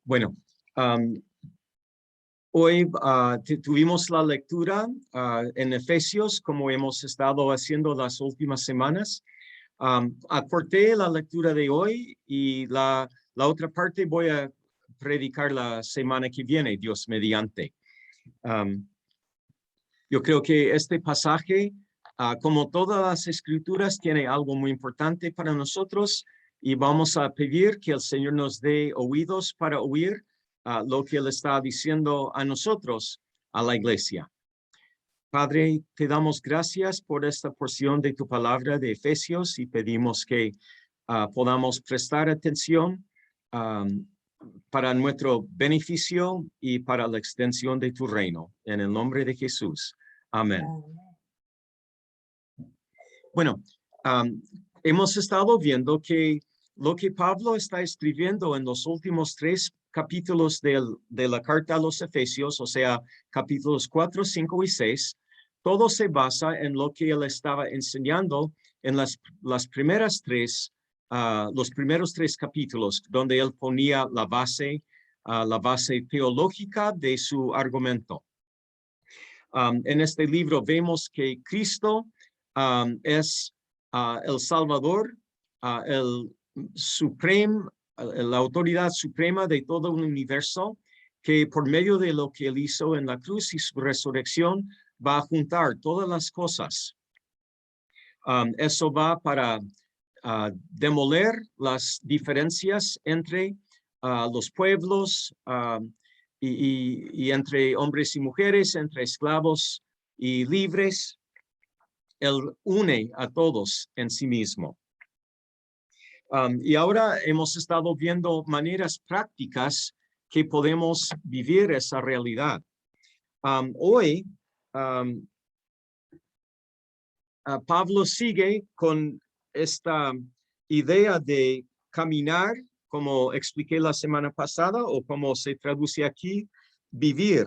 Bueno, hoy tuvimos la lectura en Efesios, como hemos estado haciendo las últimas semanas. Acorté la lectura de hoy y la otra parte voy a predicar la semana que viene, Dios mediante. Yo creo que este pasaje, como todas las escrituras, tiene algo muy importante para nosotros y vamos a pedir que el Señor nos dé oídos para oír lo que Él está diciendo a nosotros, a la iglesia. Padre, te damos gracias por esta porción de tu palabra de Efesios y pedimos que podamos prestar atención para nuestro beneficio y para la extensión de tu reino. En el nombre de Jesús. Amén. Bueno, hemos estado viendo que lo que Pablo está escribiendo en los últimos 3 capítulos de la carta a los Efesios, o sea, capítulos 4, 5 y 6, todo se basa en lo que él estaba enseñando en los primeros 3 capítulos, donde él ponía la base teológica de su argumento. En este libro vemos que Cristo es el Salvador, la autoridad suprema de todo el universo, que por medio de lo que él hizo en la cruz y su resurrección va a juntar todas las cosas. Eso va para demoler las diferencias entre los pueblos y entre hombres y mujeres, entre esclavos y libres. Él une a todos en sí mismo. Y ahora hemos estado viendo maneras prácticas que podemos vivir esa realidad. Hoy, Pablo sigue con esta idea de caminar, como expliqué la semana pasada, o como se traduce aquí, vivir.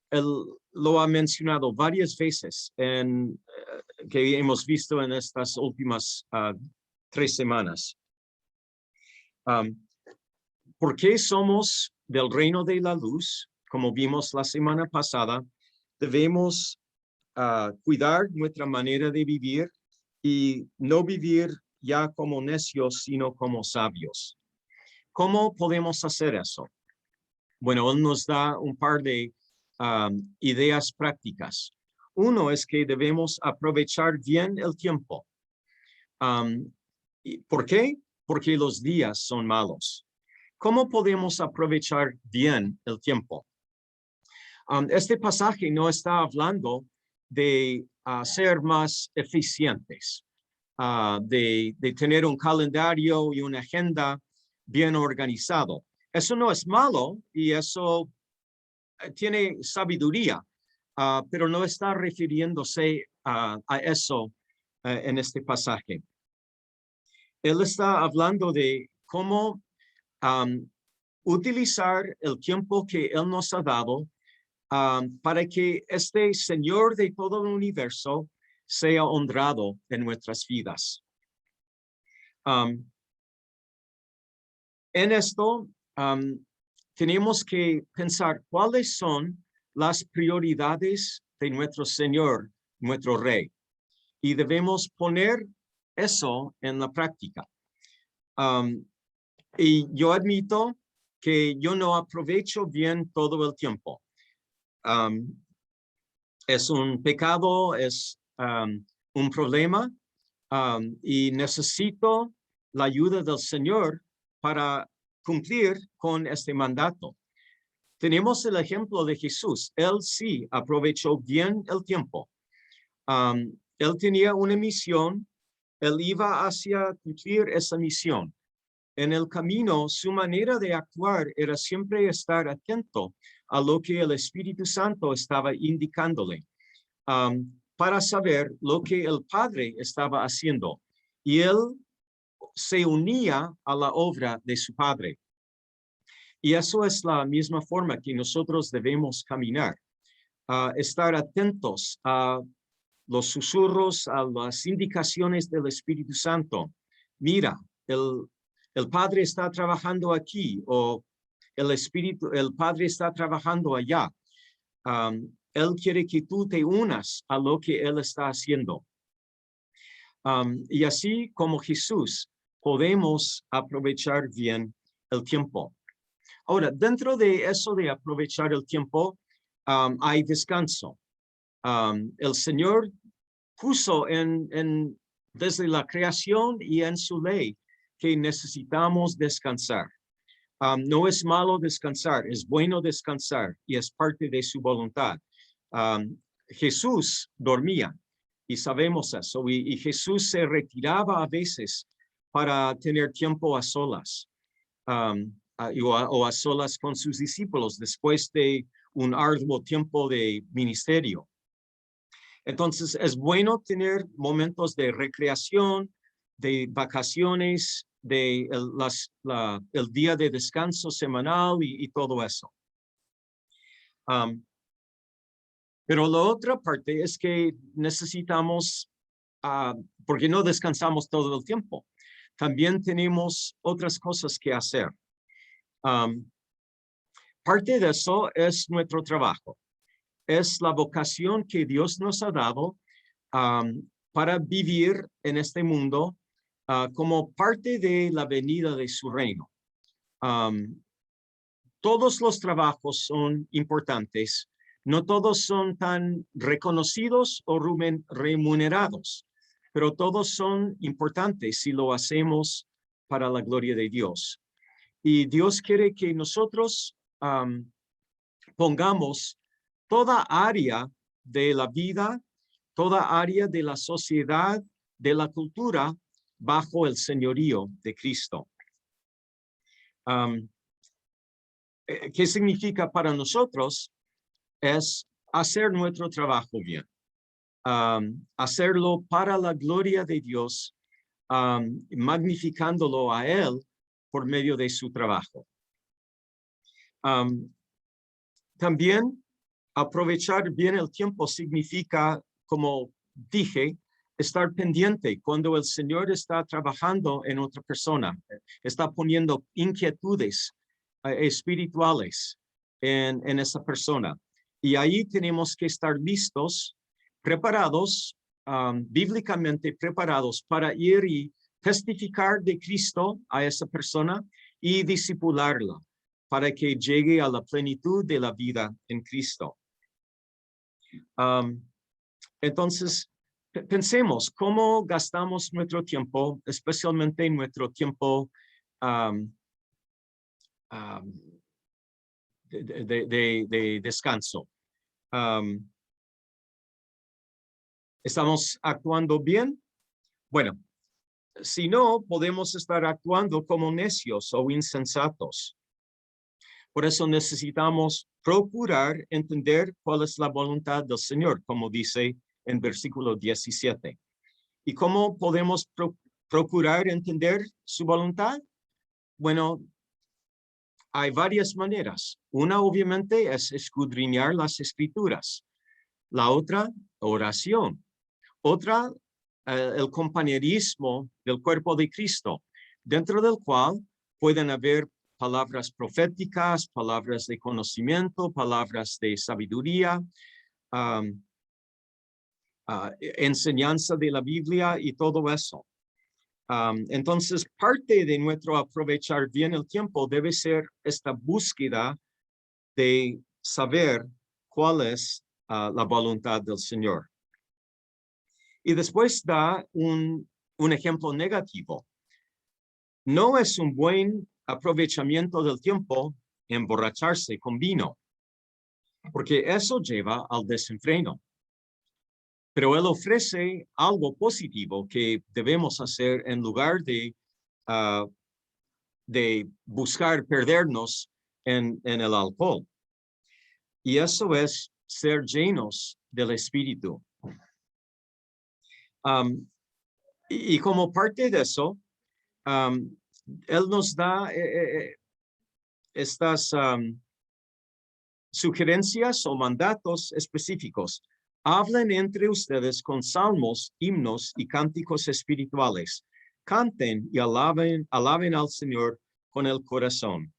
Él lo ha mencionado varias veces que hemos visto en estas últimas 3 semanas. ¿Por qué somos del reino de la luz? Como vimos la semana pasada, debemos cuidar nuestra manera de vivir y no vivir ya como necios, sino como sabios. ¿Cómo podemos hacer eso? Bueno, él nos da un par de ideas prácticas. Uno es que debemos aprovechar bien el tiempo. ¿Por qué? Porque los días son malos. ¿Cómo podemos aprovechar bien el tiempo? Este pasaje no está hablando de ser más eficientes, de tener un calendario y una agenda bien organizado. Eso no es malo y eso tiene sabiduría, pero no está refiriéndose a eso en este pasaje. Él está hablando de cómo utilizar el tiempo que Él nos ha dado para que este Señor de todo el universo sea honrado en nuestras vidas. En esto, tenemos que pensar cuáles son las prioridades de nuestro Señor, nuestro Rey, y debemos poner eso en la práctica. Y yo admito que yo no aprovecho bien todo el tiempo. Es un pecado, es un problema, y necesito la ayuda del Señor para cumplir con este mandato. Tenemos el ejemplo de Jesús. Él sí aprovechó bien el tiempo. Él tenía una misión. Él iba hacia cumplir esa misión. En el camino, su manera de actuar era siempre estar atento a lo que el Espíritu Santo estaba indicándole, para saber lo que el Padre estaba haciendo. Y él se unía a la obra de su Padre. Y eso es la misma forma que nosotros debemos caminar, estar atentos a los susurros, a las indicaciones del Espíritu Santo. Mira, el Padre está trabajando aquí o el Padre está trabajando allá. Él quiere que tú te unas a lo que Él está haciendo. Y así como Jesús, podemos aprovechar bien el tiempo. Ahora, dentro de eso de aprovechar el tiempo, hay descanso. El Señor puso desde la creación y en su ley que necesitamos descansar. No es malo descansar, es bueno descansar y es parte de su voluntad. Jesús dormía y sabemos eso, y Jesús se retiraba a veces para tener tiempo a solas o a solas con sus discípulos después de un arduo tiempo de ministerio. Entonces es bueno tener momentos de recreación, de vacaciones, de el día de descanso semanal y todo eso. Pero la otra parte es que necesitamos, porque no descansamos todo el tiempo, también tenemos otras cosas que hacer. Parte de eso es nuestro trabajo. Es la vocación que Dios nos ha dado para vivir en este mundo como parte de la venida de su reino. Todos los trabajos son importantes, no todos son tan reconocidos o remunerados, pero todos son importantes si lo hacemos para la gloria de Dios. Y Dios quiere que nosotros pongamos toda área de la vida, toda área de la sociedad, de la cultura, bajo el señorío de Cristo. ¿Qué significa para nosotros? Es hacer nuestro trabajo bien. Hacerlo para la gloria de Dios, magnificándolo a Él por medio de su trabajo. También aprovechar bien el tiempo significa, como dije, estar pendiente cuando el Señor está trabajando en otra persona, está poniendo inquietudes espirituales en esa persona. Y ahí tenemos que estar listos, preparados, bíblicamente preparados para ir y testificar de Cristo a esa persona y discipularla para que llegue a la plenitud de la vida en Cristo. Entonces, pensemos cómo gastamos nuestro tiempo, especialmente nuestro tiempo de descanso. ¿Estamos actuando bien? Bueno, si no, podemos estar actuando como necios o insensatos. Por eso necesitamos procurar entender cuál es la voluntad del Señor, como dice en versículo 17. ¿Y cómo podemos procurar entender su voluntad? Bueno, hay varias maneras. Una, obviamente, es escudriñar las Escrituras. La otra, oración. Otra, el compañerismo del cuerpo de Cristo, dentro del cual pueden haber palabras proféticas, palabras de conocimiento, palabras de sabiduría, enseñanza de la Biblia y todo eso. Entonces, parte de nuestro aprovechar bien el tiempo debe ser esta búsqueda de saber cuál es la voluntad del Señor. Y después da un ejemplo negativo. No es un buen aprovechamiento del tiempo emborracharse con vino, porque eso lleva al desenfreno. Pero él ofrece algo positivo que debemos hacer en lugar de buscar perdernos en el alcohol. Y eso es ser llenos del Espíritu. Y como parte de eso, él nos da estas sugerencias o mandatos específicos. Hablen entre ustedes con salmos, himnos y cánticos espirituales, canten y alaben al Señor con el corazón.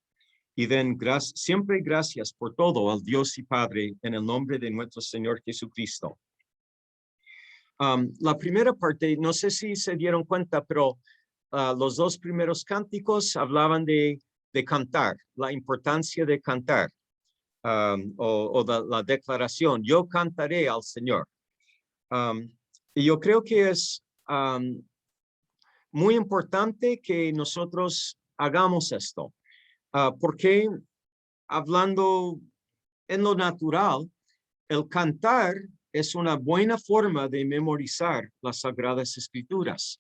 Y den siempre gracias por todo al Dios y Padre en el nombre de nuestro Señor Jesucristo. La primera parte, no sé si se dieron cuenta, pero los dos primeros cánticos hablaban de cantar, la importancia de cantar, o la declaración, yo cantaré al Señor. Y yo creo que es muy importante que nosotros hagamos esto, porque hablando en lo natural, el cantar es una buena forma de memorizar las Sagradas Escrituras.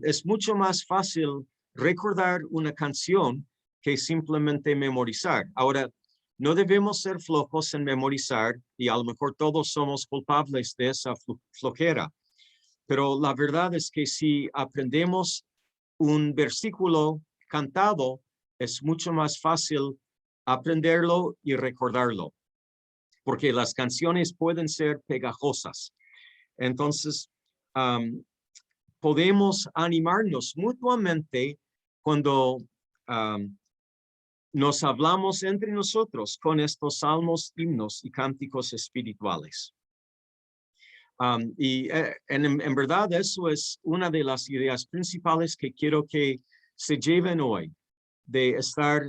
Es mucho más fácil recordar una canción que simplemente memorizar. Ahora, no debemos ser flojos en memorizar y a lo mejor todos somos culpables de esa flojera. Pero la verdad es que si aprendemos un versículo cantado, es mucho más fácil aprenderlo y recordarlo, porque las canciones pueden ser pegajosas. Entonces, podemos animarnos mutuamente cuando nos hablamos entre nosotros con estos salmos, himnos y cánticos espirituales. Y en verdad eso es una de las ideas principales que quiero que se lleven hoy, de estar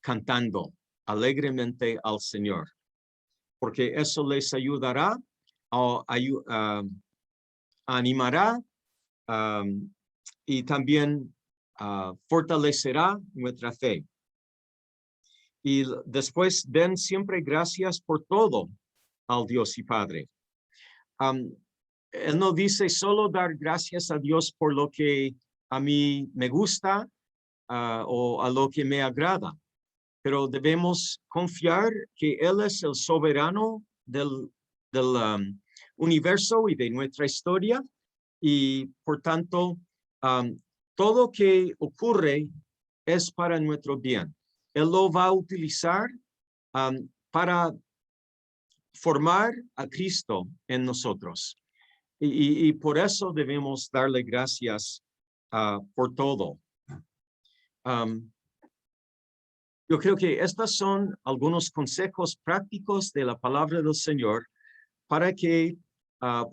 cantando alegremente al Señor, porque eso les ayudará, animará y también fortalecerá nuestra fe. Y después den siempre gracias por todo al Dios y Padre. Él no dice solo dar gracias a Dios por lo que a mí me gusta o a lo que me agrada, pero debemos confiar que Él es el soberano del universo y de nuestra historia, y por tanto, todo que ocurre es para nuestro bien. Él lo va a utilizar para formar a Cristo en nosotros. Y por eso debemos darle gracias por todo. Yo creo que estos son algunos consejos prácticos de la palabra del Señor para que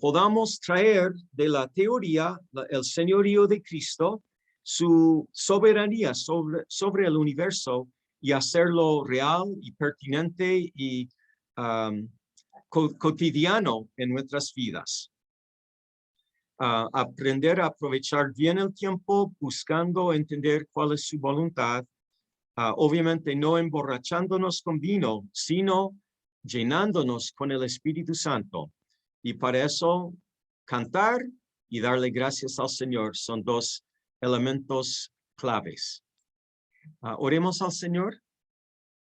podamos traer de la teoría el señorío de Cristo, su soberanía sobre el universo, y hacerlo real y pertinente y cotidiano en nuestras vidas. Aprender a aprovechar bien el tiempo, buscando entender cuál es su voluntad, obviamente no emborrachándonos con vino, sino llenándonos con el Espíritu Santo. Y para eso, cantar y darle gracias al Señor son dos elementos claves. Oremos al Señor.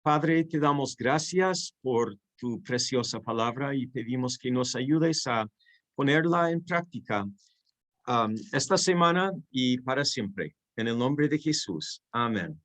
Padre, te damos gracias por tu preciosa palabra y pedimos que nos ayudes a ponerla en práctica esta semana y para siempre. En el nombre de Jesús. Amén.